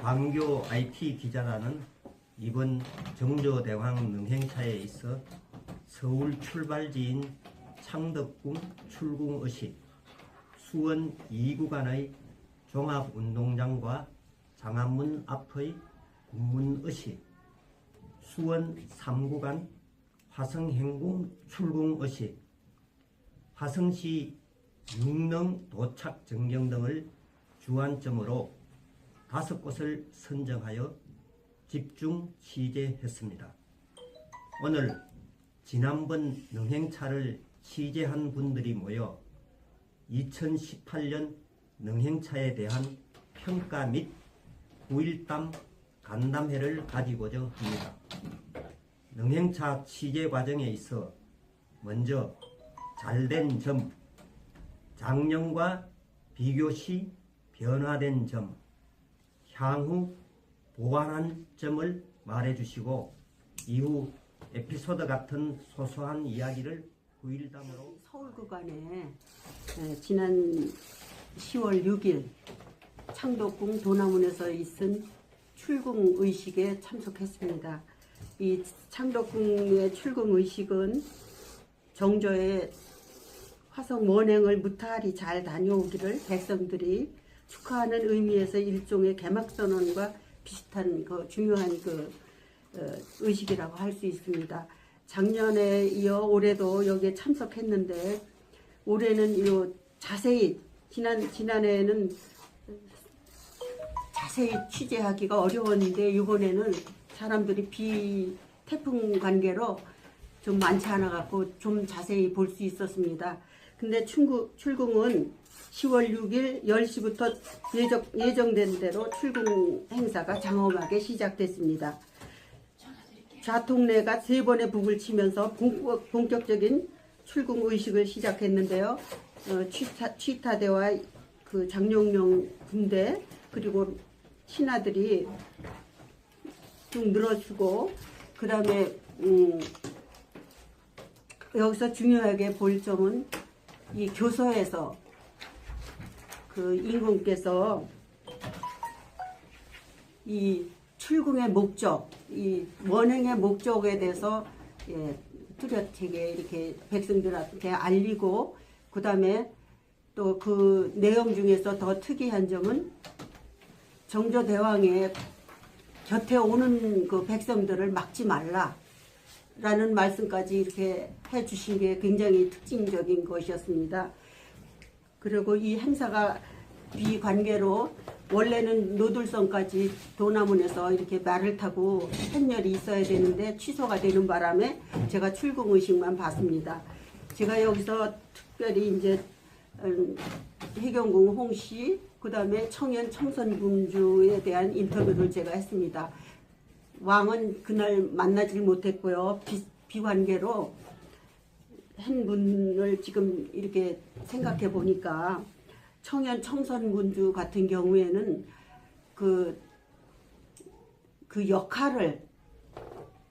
광교 IT 기자단은 이번 정조대왕 능행차에 있어 서울 출발지인 창덕궁 출궁의식, 수원 2구간의 종합운동장과 장안문 앞의 군문의식, 수원 3구간 화성행궁 출궁의식, 화성시 육릉 도착 전경 등을 주안점으로 5곳을 선정하여 집중 취재했습니다. 오늘 지난번 능행차를 취재한 분들이 모여 2018년 능행차에 대한 평가 및 9.1담 간담회를 가지고자 합니다. 능행차 취재 과정에 있어 먼저 잘된 점, 작년과 비교시 변화된 점, 향후 보완한 점을 말해주시고 이후 에피소드 같은 소소한 이야기를 9.1담으로 서울 구간에 지난 10월 6일 창덕궁 도남문에서 있은 출궁의식에 참석했습니다. 이 창덕궁의 출궁의식은 정조의 화성 원행을 무탈히 잘 다녀오기를 백성들이 축하하는 의미에서 일종의 개막선언과 비슷한 중요한 의식이라고 할 수 있습니다. 작년에 이어 올해도 여기에 참석했는데 올해는 자세히 지난해에는 자세히 취재하기가 어려웠는데 이번에는 사람들이 태풍 관계로 좀 많지 않아 갖고 좀 자세히 볼 수 있었습니다. 근데 출궁은 10월 6일 10시부터 예정된 대로 출궁 행사가 장엄하게 시작됐습니다. 좌통내가 3번의 북을 치면서 본격적인 출궁 의식을 시작했는데요. 취타대와 장룡령 군대 그리고 신하들이 쭉 늘어주고 그 다음에 여기서 중요하게 볼 점은 이 교서에서 임금께서 이 출궁의 목적, 이 원행의 목적에 대해서 뚜렷하게 이렇게 백성들한테 알리고 그 다음에 또 그 내용 중에서 더 특이한 점은 정조대왕의 곁에 오는 그 백성들을 막지 말라라는 말씀까지 이렇게 해주신 게 굉장히 특징적인 것이었습니다. 그리고 이 행사가 비관계로 원래는 노들성까지 도남문에서 이렇게 말을 타고 행렬이 있어야 되는데 취소가 되는 바람에 제가 출궁의식만 봤습니다. 제가 여기서 특별히 이제 해경궁 홍씨, 그 다음에 청년 청선군주에 대한 인터뷰를 제가 했습니다. 왕은 그날 만나질 못했고요. 비관계로 한 분을 지금 이렇게 생각해 보니까 청년 청선군주 같은 경우에는 그 역할을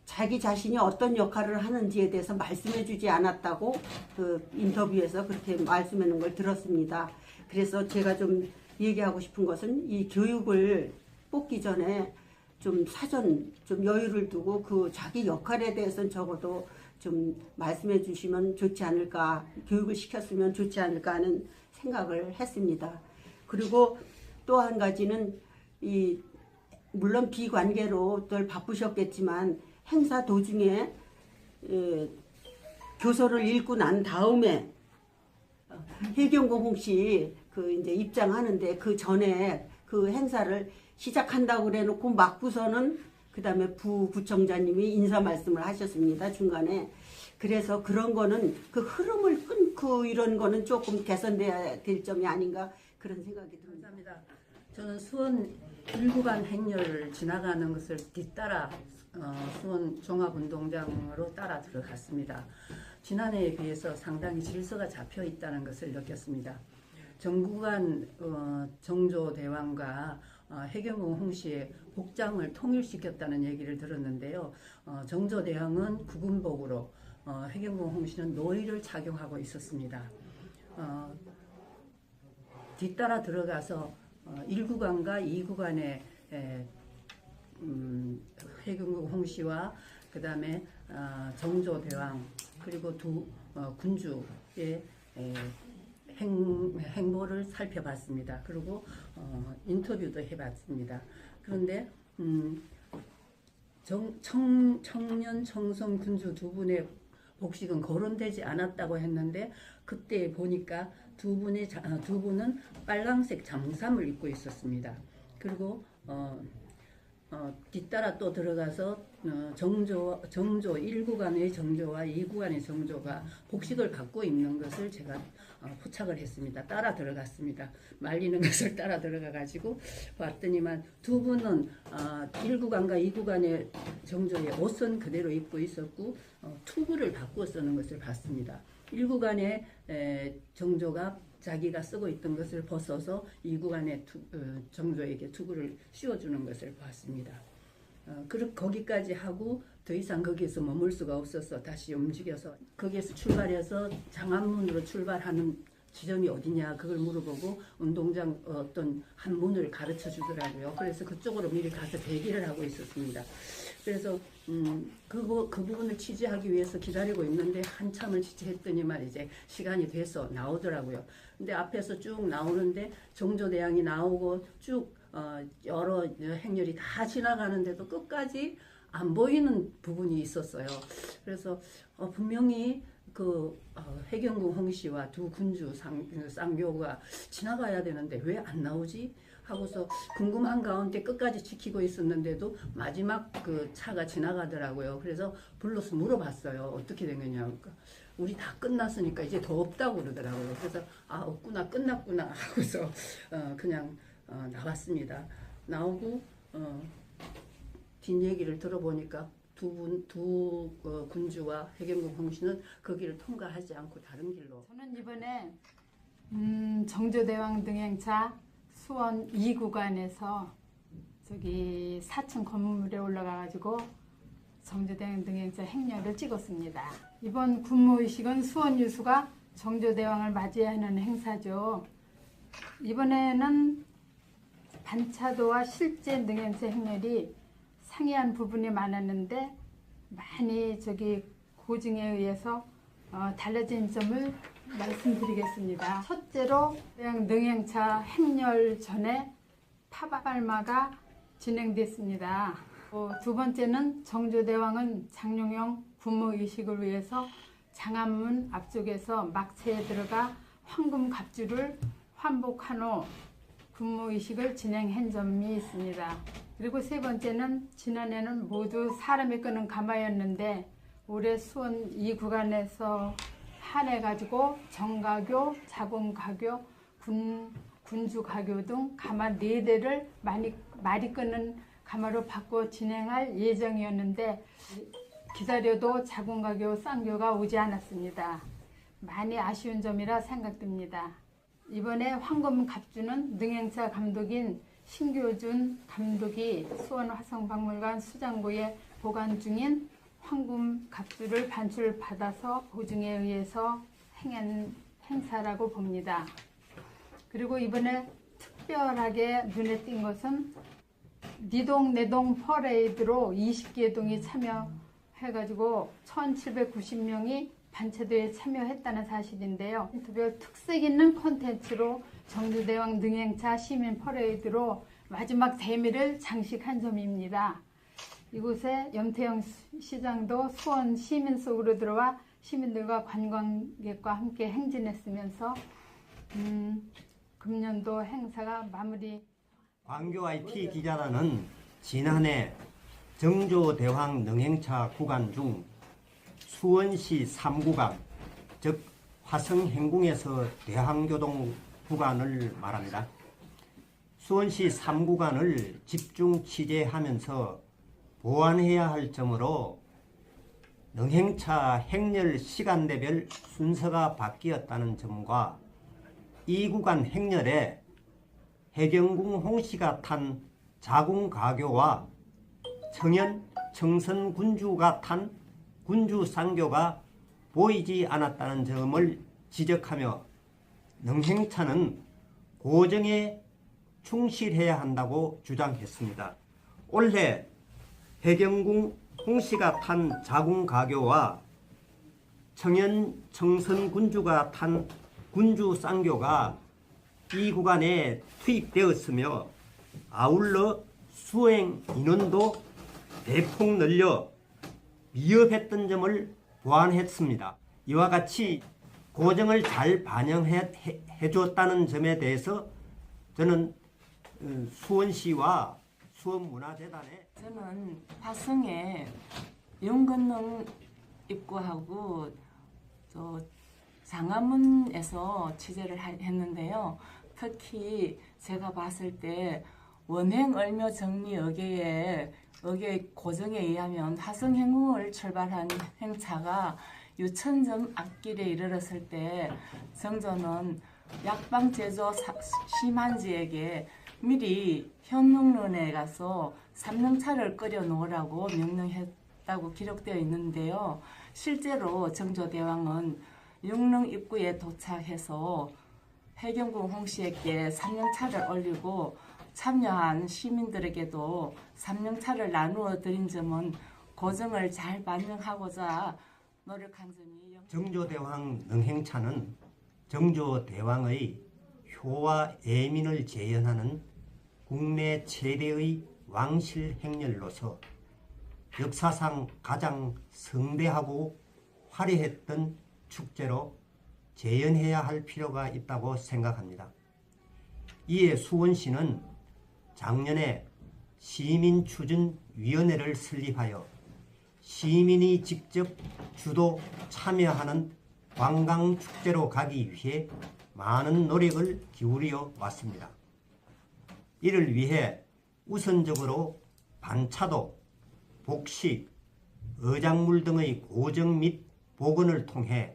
자기 자신이 어떤 역할을 하는지에 대해서 말씀해 주지 않았다고 그 인터뷰에서 그렇게 말씀하는 걸 들었습니다. 그래서 제가 좀 얘기하고 싶은 것은 이 교육을 뽑기 전에 좀 사전 좀 여유를 두고 그 자기 역할에 대해서는 적어도 좀 말씀해 주시면 좋지 않을까, 교육을 시켰으면 좋지 않을까 하는 생각을 했습니다. 그리고 또 한 가지는 물론 비관계로 늘 바쁘셨겠지만 행사 도중에 교서를 읽고 난 다음에 해경궁 홍씨 이제 입장하는데 그 전에 그 행사를 시작한다고 그래놓고 막고서는 그 다음에 부구청장님이 인사 말씀을 하셨습니다. 중간에. 그래서 그런 거는 그 흐름을 끊고 이런 거는 조금 개선돼야 될 점이 아닌가 그런 생각이 듭니다. 감사합니다. 저는 수원 1구간 행렬을 지나가는 것을 뒤따라 수원 종합운동장으로 따라 들어갔습니다. 지난해에 비해서 상당히 질서가 잡혀 있다는 것을 느꼈습니다. 전구간 정조대왕과 해경궁 홍씨의 복장을 통일시켰다는 얘기를 들었는데요. 정조대왕은 구군복으로 해경궁 홍씨는 노의를 착용하고 있었습니다. 뒤따라 들어가서 1구간과 2구간의 해경궁 홍씨와 그 다음에 정조대왕 그리고 두 군주의 행보를 살펴봤습니다. 그리고 인터뷰도 해봤습니다. 그런데 청년 청성 군주 두 분의 복식은 거론되지 않았다고 했는데 그때 보니까 두 분은 빨강색 잠삼을 입고 있었습니다. 그리고 뒤따라 또 들어가서 정조 1구간의 정조와 2구간의 정조가 복식을 갖고 있는 것을 제가 포착을 했습니다. 따라 들어갔습니다. 말리는 것을 따라 들어가 가지고 봤더니만 두 분은 1구간과 2구간의 정조의 옷은 그대로 입고 있었고 투구를 바꾸어 쓰는 것을 봤습니다. 1구간의 정조가 자기가 쓰고 있던 것을 벗어서 2구간의 정조에게 투구를 씌워주는 것을 봤습니다. 거기까지 하고 더 이상 거기에서 머물 수가 없어서 다시 움직여서 거기에서 출발해서 장안문으로 출발하는 지점이 어디냐 그걸 물어보고 운동장 어떤 한 문을 가르쳐 주더라고요. 그래서 그쪽으로 미리 가서 대기를 하고 있었습니다. 그래서 그 부분을 취재하기 위해서 기다리고 있는데 한참을 취재했더니만 이제 시간이 돼서 나오더라고요. 근데 앞에서 쭉 나오는데 정조대왕이 나오고 쭉 여러 행렬이 다 지나가는데도 끝까지 안 보이는 부분이 있었어요. 그래서 분명히 해경궁 홍씨와 두 군주 쌍교가 지나가야 되는데 왜 안 나오지? 하고서 궁금한 가운데 끝까지 지키고 있었는데도 마지막 그 차가 지나가더라고요. 그래서 불러서 물어봤어요. 어떻게 된 거냐. 그러니까 우리 다 끝났으니까 이제 더 없다고 그러더라고요. 그래서 없구나 끝났구나 하고서 그냥 나왔습니다. 나오고 뒷얘기를 들어보니까 두 군주와 해경궁 홍씨는 거기를 통과하지 않고 다른 길로. 저는 이번에 정조대왕 등행차 수원 2구간에서 저기 4층 건물에 올라가가지고 정조대왕 등행차 행렬을 찍었습니다. 이번 군무의식은 수원 유수가 정조대왕을 맞이하는 행사죠. 이번에는 반차도와 실제 능행차 행렬이 상이한 부분이 많았는데 많이 고증에 의해서 달라진 점을 말씀드리겠습니다. 첫째로 능행차 행렬 전에 파발마가 진행됐습니다. 두 번째는 정조대왕은 장룡영 군무의식을 위해서 장안문 앞쪽에서 막체에 들어가 황금 갑주를 환복한 후 군무의식을 진행한 점이 있습니다. 그리고 세 번째는 지난해는 모두 사람이 끄는 가마였는데 올해 수원 2구간에서 한해가지고 정가교, 자공가교, 군주가교 등 가마 4대를 말이 끄는 가마로 바꿔 진행할 예정이었는데 기다려도 자공가교, 쌍교가 오지 않았습니다. 많이 아쉬운 점이라 생각됩니다. 이번에 황금 갑주는 능행차 감독인 신교준 감독이 수원 화성박물관 수장고에 보관 중인 황금 갑주를 반출받아서 보증에 의해서 행한 행사라고 봅니다. 그리고 이번에 특별하게 눈에 띈 것은 니동 내동 퍼레이드로 20개 동이 참여해가지고 1790명이 반차도에 참여했다는 사실인데요. 특별 특색 있는 콘텐츠로 정조대왕 능행차 시민 퍼레이드로 마지막 대미를 장식한 점입니다. 이곳에 염태영 시장도 수원 시민 속으로 들어와 시민들과 관광객과 함께 행진했으면서 금년도 행사가 마무리. 광교 IT 기자단은 지난해 정조대왕 능행차 구간 중 수원시 3구간, 즉 화성행궁에서 대항교동 구간을 말합니다. 수원시 3구간을 집중 취재하면서 보완해야 할 점으로 능행차 행렬 시간대별 순서가 바뀌었다는 점과 이 구간 행렬에 해경궁 홍씨가 탄 자궁가교와 청년 청선 군주가 탄 군주쌍교가 보이지 않았다는 점을 지적하며 능행차는 고정의 충실해야 한다고 주장했습니다. 올해 해경궁 홍씨가 탄 자궁가교와 청년 청선 군주가 탄 군주 쌍교가 이 구간에 투입되었으며 아울러 수행 인원도 대폭 늘려 위협했던 점을 보완했습니다. 이와 같이 고정을 잘 반영해 주었다는 점에 대해서 저는 수원시와 수원문화재단에 저는 화성에 윤건능 입구하고 또 장화문에서 취재를 했는데요. 특히 제가 봤을 때 원행 얼묘 정리 의궤의 고정에 의하면 화성행궁을 출발한 행차가 유천점 앞길에 이르렀을 때 정조는 약방 제조 심한지에게 미리 현릉론에 가서 삼릉차를 끓여 놓으라고 명령했다고 기록되어 있는데요. 실제로 정조대왕은 육릉 입구에 도착해서 해경궁 홍씨에게 삼릉차를 올리고 참여한 시민들에게도 삼릉차를 나누어 드린 점은 고정을 잘 반영하고자 노력한 점이 정조대왕 능행차는 정조대왕의 효와 예민을 재현하는 국내 최대의 왕실 행렬로서 역사상 가장 성대하고 화려했던 축제로 재현해야 할 필요가 있다고 생각합니다. 이에 수원시는 작년에 시민추진위원회를 설립하여 시민이 직접 주도 참여하는 관광축제로 가기 위해 많은 노력을 기울여 왔습니다. 이를 위해 우선적으로 반차도, 복식, 어장물 등의 고정 및 복원을 통해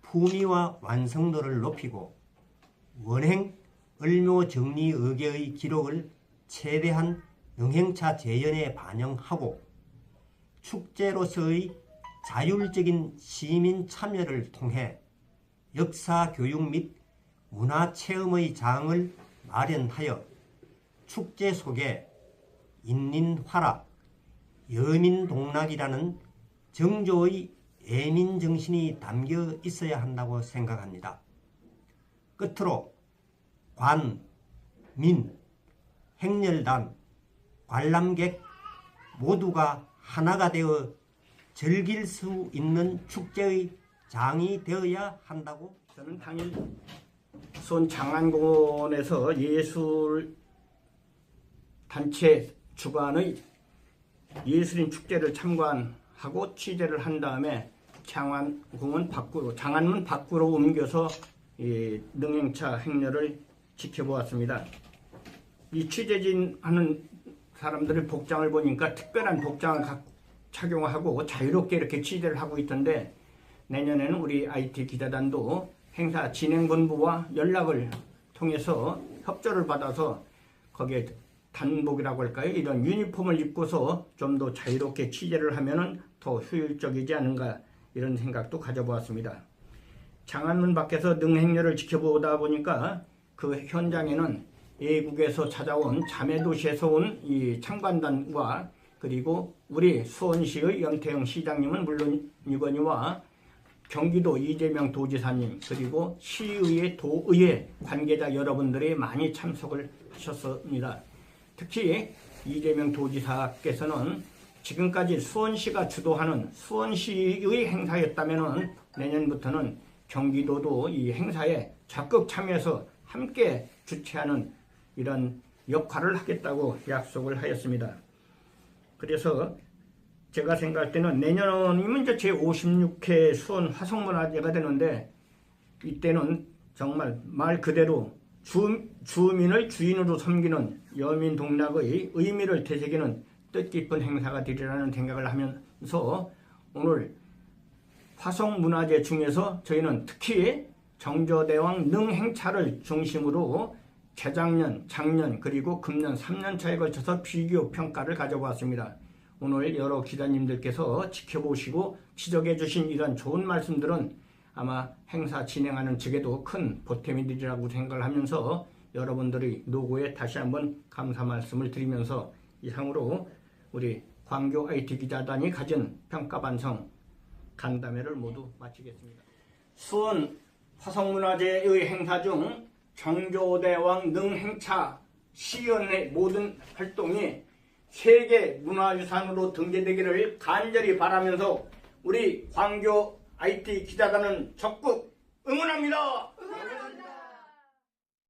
품위와 완성도를 높이고 원행 을묘 정리 의궤의 기록을 최대한 능행차 재현에 반영하고 축제로서의 자율적인 시민 참여를 통해 역사 교육 및 문화 체험의 장을 마련하여 축제 속에 인린화락, 여민동락이라는 정조의 예민 정신이 담겨 있어야 한다고 생각합니다. 끝으로 관, 민, 행렬단, 관람객 모두가 하나가 되어 즐길 수 있는 축제의 장이 되어야 한다고 저는 당일 수원 장안공원에서 예술 단체 주관의 예술인 축제를 참관하고 취재를 한 다음에 장안문 밖으로 옮겨서 이 능행차 행렬을 지켜보았습니다. 이 취재진 하는 사람들의 복장을 보니까 특별한 복장을 착용하고 자유롭게 이렇게 취재를 하고 있던데, 내년에는 우리 IT 기자단도 행사 진행본부와 연락을 통해서 협조를 받아서 거기에 단복이라고 할까요? 이런 유니폼을 입고서 좀 더 자유롭게 취재를 하면은 더 효율적이지 않은가, 이런 생각도 가져보았습니다. 장안문 밖에서 능행렬을 지켜보다 보니까 그 현장에는 외국에서 찾아온 자매도시에서 온 이 참관단과 그리고 우리 수원시의 연태영 시장님은 물론이거니와 경기도 이재명 도지사님 그리고 시의회 도의회 관계자 여러분들이 많이 참석을 하셨습니다. 특히 이재명 도지사께서는 지금까지 수원시가 주도하는 수원시의 행사였다면 내년부터는 경기도도 이 행사에 적극 참여해서 함께 주최하는 이런 역할을 하겠다고 약속을 하였습니다. 그래서 제가 생각할 때는 내년이면 이제 제56회 수원 화성문화제가 되는데, 이때는 정말 말 그대로 주민을 주인으로 섬기는 여민동락의 의미를 되새기는 뜻깊은 행사가 되리라는 생각을 하면서 오늘 화성문화제 중에서 저희는 특히 정조대왕 능행차를 중심으로 재작년, 작년 그리고 금년 3년차에 걸쳐서 비교 평가를 가져보았습니다. 오늘 여러 기자님들께서 지켜보시고 지적해 주신 이런 좋은 말씀들은 아마 행사 진행하는 측에도 큰 보탬이 되리라고 생각을 하면서 여러분들의 노고에 다시 한번 감사 말씀을 드리면서 이상으로 우리 광교 IT 기자단이 가진 평가반성 간담회를 모두 마치겠습니다. 수원 화성문화제의 행사 중 정조대왕 능행차 시연회 모든 활동이 세계 문화유산으로 등재되기를 간절히 바라면서 우리 광교 IT 기자단은 적극 응원합니다.